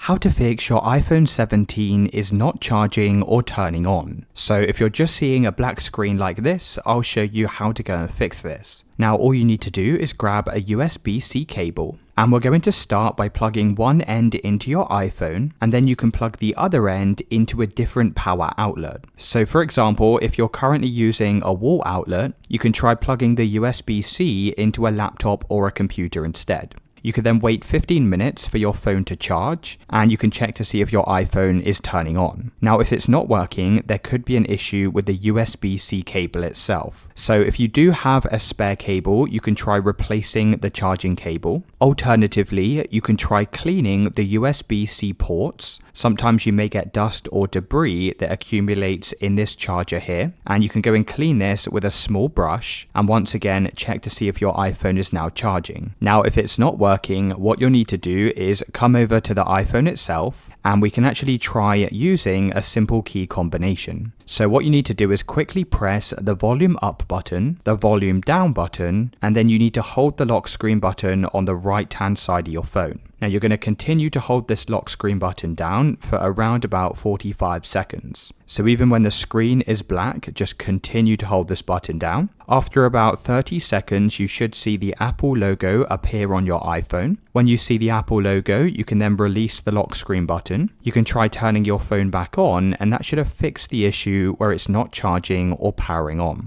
how to fix your iPhone 17 is not charging or turning on. So if you're just seeing a black screen like this, I'll show you how to go and fix this. Now all you need to do is grab a USB-C cable, and we're going to start by plugging one end into your iPhone, and then you can plug the other end into a different power outlet. So for example, if you're currently using a wall outlet, you can try plugging the USB-C into a laptop or a computer instead. You can then wait 15 minutes for your phone to charge, and you can check to see if your iPhone is turning on. Now, if it's not working, there could be an issue with the USB-C cable itself. So if you do have a spare cable, you can try replacing the charging cable. Alternatively, you can try cleaning the USB-C ports. Sometimes you may get dust or debris that accumulates in this charger here, and you can go and clean this with a small brush, and once again check to see if your iPhone is now charging. Now if it's not working, what you'll need to do is come over to the iPhone itself, and we can actually try using a simple key combination. So what you need to do is quickly press the volume up button, the volume down button, and then you need to hold the lock screen button on the right hand side of your phone. Now you're going to continue to hold this lock screen button down for around about 45 seconds. So even when the screen is black, just continue to hold this button down. After about 30 seconds, you should see the Apple logo appear on your iPhone. When you see the Apple logo, you can then release the lock screen button. You can try turning your phone back on, and that should have fixed the issue where it's not charging or powering on.